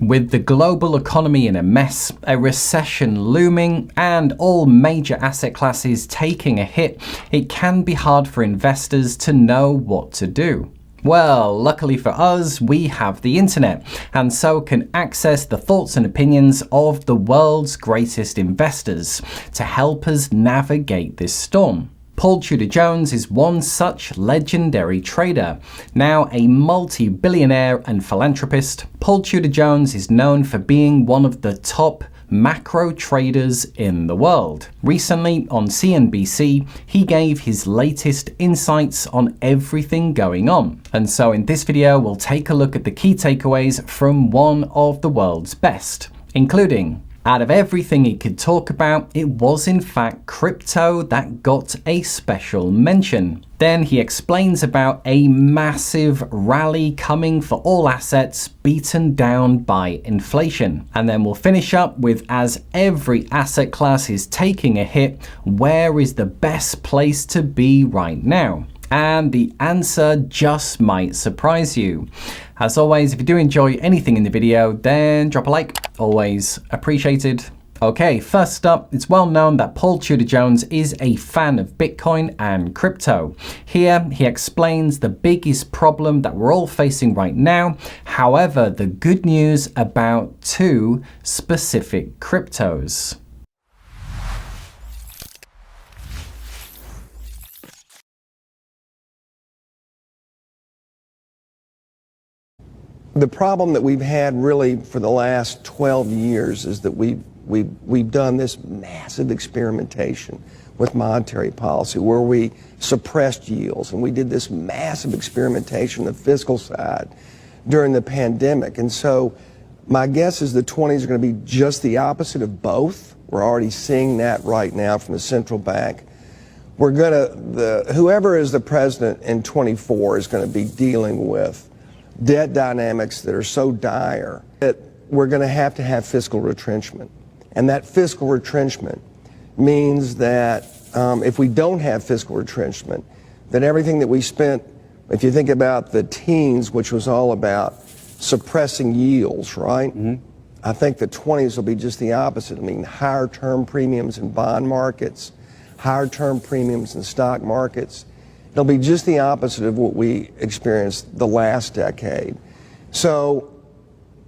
With the global economy in a mess, a recession looming, and all major asset classes taking a hit, it can be hard for investors to know what to do. Well, luckily for us, we have the internet, and so can access the thoughts and opinions of the world's greatest investors to help us navigate this storm. Paul Tudor Jones is one such legendary trader. Now a multi-billionaire and philanthropist, Paul Tudor Jones is known for being one of the top macro traders in the world. Recently on CNBC, he gave his latest insights on everything going on. And so in this video, we'll take a look at the key takeaways from one of the world's best, including: out of everything he could talk about, it was in fact crypto that got a special mention. Then he explains about a massive rally coming for all assets beaten down by inflation. And then we'll finish up with, as every asset class is taking a hit, where is the best place to be right now? And the answer just might surprise you. As always, if you do enjoy anything in the video, then drop a like, always appreciated. Okay, first up, it's well known that Paul Tudor Jones is a fan of Bitcoin and crypto. Here, he explains the biggest problem that we're all facing right now. However, the good news about two specific cryptos. The problem that we've had really for the last 12 years is that we've done this massive experimentation with monetary policy where we suppressed yields, and we did this massive experimentation on the fiscal side during the pandemic. And so my guess is the 20s are going to be just the opposite of both. We're already seeing that right now from the central bank. Whoever is the president in 24 is going to be dealing with debt dynamics that are so dire that we're going to have fiscal retrenchment. And that fiscal retrenchment means that if we don't have fiscal retrenchment, then everything that we spent, if you think about the teens, which was all about suppressing yields, right? Mm-hmm. I think the 20s will be just the opposite. I mean, higher term premiums in bond markets, higher term premiums in stock markets. It'll be just the opposite of what we experienced the last decade. So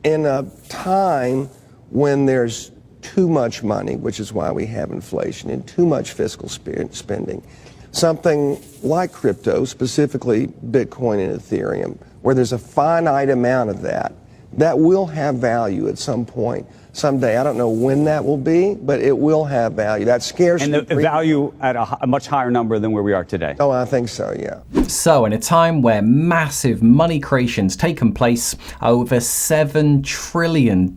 in a time when there's too much money, which is why we have inflation, and too much fiscal spending, something like crypto, specifically Bitcoin and Ethereum, where there's a finite amount of that will have value at some point, someday. I don't know when that will be, but it will have value. That scarcity. And the value at a much higher number than where we are today. Oh, I think so, yeah. So in a time where massive money creation's taken place, over $7 trillion,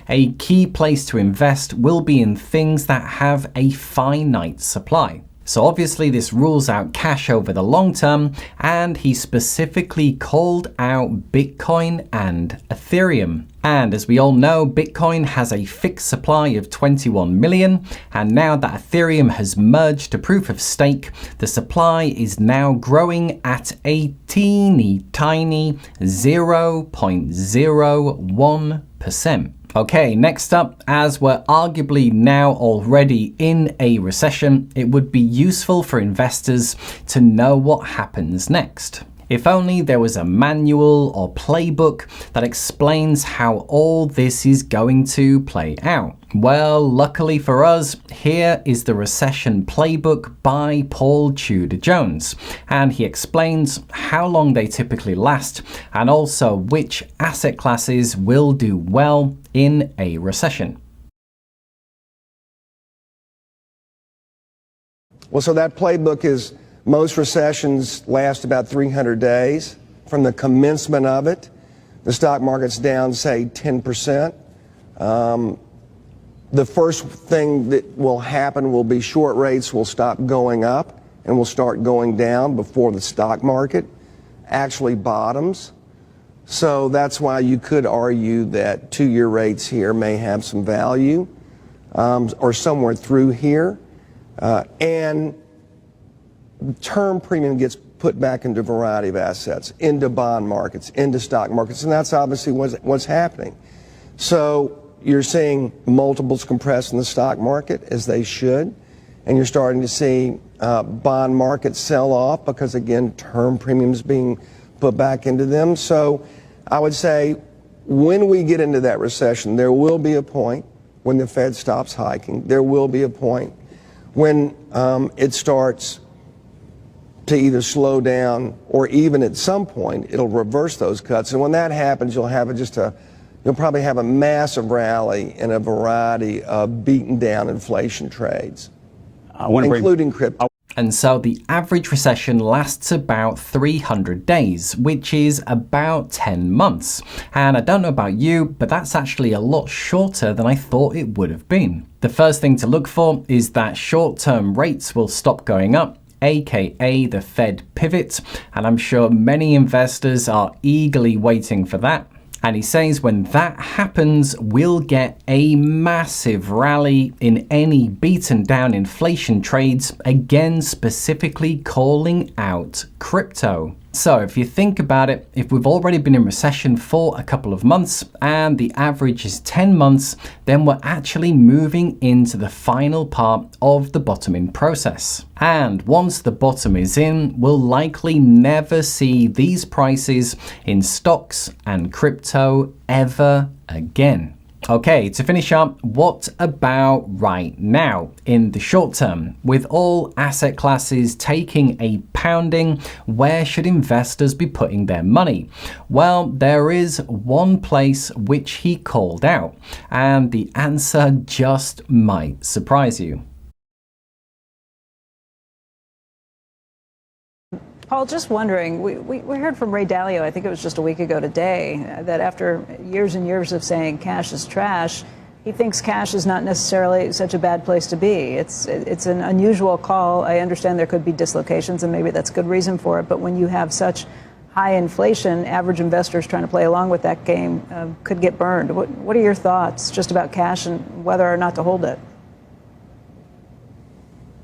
a key place to invest will be in things that have a finite supply. So obviously this rules out cash over the long term, and he specifically called out Bitcoin and Ethereum. And as we all know, Bitcoin has a fixed supply of 21 million, and now that Ethereum has merged to proof of stake, the supply is now growing at a teeny tiny 0.01%. Okay, next up, as we're arguably now already in a recession, it would be useful for investors to know what happens next. If only there was a manual or playbook that explains how all this is going to play out. Well, luckily for us, here is the recession playbook by Paul Tudor Jones, and he explains how long they typically last and also which asset classes will do well in a recession. Well, so that playbook is most recessions last about 300 days from the commencement of it. The stock market's down, say, 10%. The first thing that will happen will be short rates will stop going up and will start going down before the stock market actually bottoms. So that's why you could argue that two-year rates here may have some value, or somewhere through here. And term premium gets put back into a variety of assets, into bond markets, into stock markets, and that's obviously what's happening. So you're seeing multiples compress in the stock market, as they should, and you're starting to see bond markets sell off because, again, term premiums being put back into them. So I would say when we get into that recession, there will be a point when the Fed stops hiking. There will be a point when it starts to either slow down or even at some point it'll reverse those cuts. And when that happens, you'll probably have a massive rally in a variety of beaten down inflation trades, including crypto. And so the average recession lasts about 300 days, which is about 10 months. And I don't know about you, but that's actually a lot shorter than I thought it would have been. The first thing to look for is that short-term rates will stop going up, aka the Fed pivot, and I'm sure many investors are eagerly waiting for that. And he says when that happens, we'll get a massive rally in any beaten down inflation trades, again specifically calling out crypto. So if you think about it, if we've already been in recession for a couple of months and the average is 10 months, then we're actually moving into the final part of the bottoming process. And once the bottom is in, we'll likely never see these prices in stocks and crypto ever again. Okay, to finish up, what about right now? In the short term, with all asset classes taking a pounding, where should investors be putting their money? Well, there is one place which he called out, and the answer just might surprise you. Paul, just wondering, we heard from Ray Dalio, I think it was just a week ago today, that after years and years of saying cash is trash, he thinks cash is not necessarily such a bad place to be. It's an unusual call. I understand there could be dislocations, and maybe that's good reason for it. But when you have such high inflation, average investors trying to play along with that game could get burned. What are your thoughts just about cash and whether or not to hold it?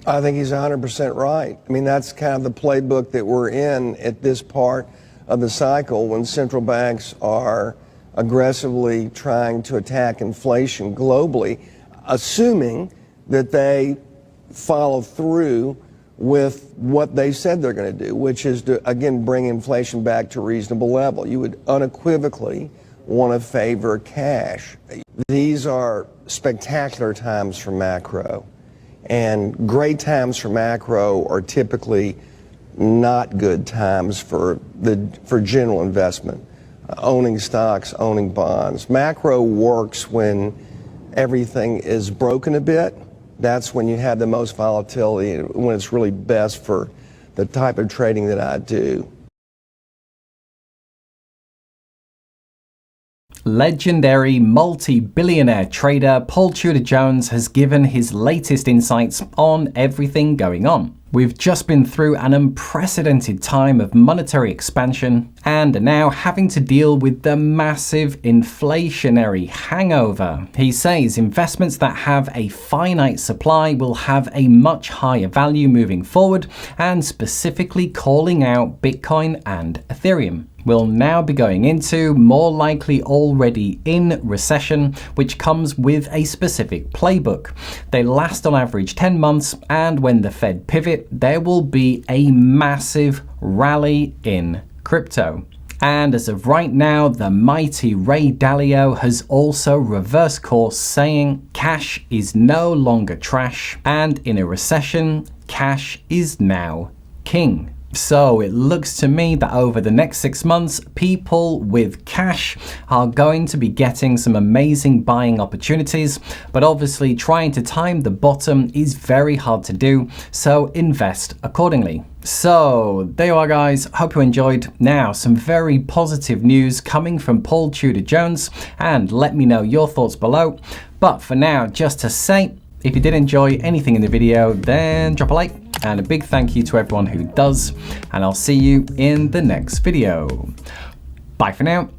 I think he's 100% right. I mean, that's kind of the playbook that we're in at this part of the cycle when central banks are aggressively trying to attack inflation globally, assuming that they follow through with what they said they're going to do, which is to, again, bring inflation back to a reasonable level. You would unequivocally want to favor cash. These are spectacular times for macro. And great times for macro are typically not good times for general investment, owning stocks, owning bonds. Macro works when everything is broken a bit. That's when you have the most volatility, when it's really best for the type of trading that I do. Legendary multi-billionaire trader Paul Tudor Jones has given his latest insights on everything going on. We've just been through an unprecedented time of monetary expansion and are now having to deal with the massive inflationary hangover. He says investments that have a finite supply will have a much higher value moving forward, and specifically calling out Bitcoin and Ethereum. We'll now be going into, more likely already in, recession, which comes with a specific playbook. They last on average 10 months, and when the Fed pivot, there will be a massive rally in crypto. And as of right now, the mighty Ray Dalio has also reversed course, saying cash is no longer trash, and in a recession, cash is now king. So it looks to me that over the next 6 months, people with cash are going to be getting some amazing buying opportunities, but obviously trying to time the bottom is very hard to do, so invest accordingly. So there you are, guys. Hope you enjoyed. Now, some very positive news coming from Paul Tudor Jones, and let me know your thoughts below. But for now, just to say, if you did enjoy anything in the video, then drop a like. And a big thank you to everyone who does, and I'll see you in the next video. Bye for now.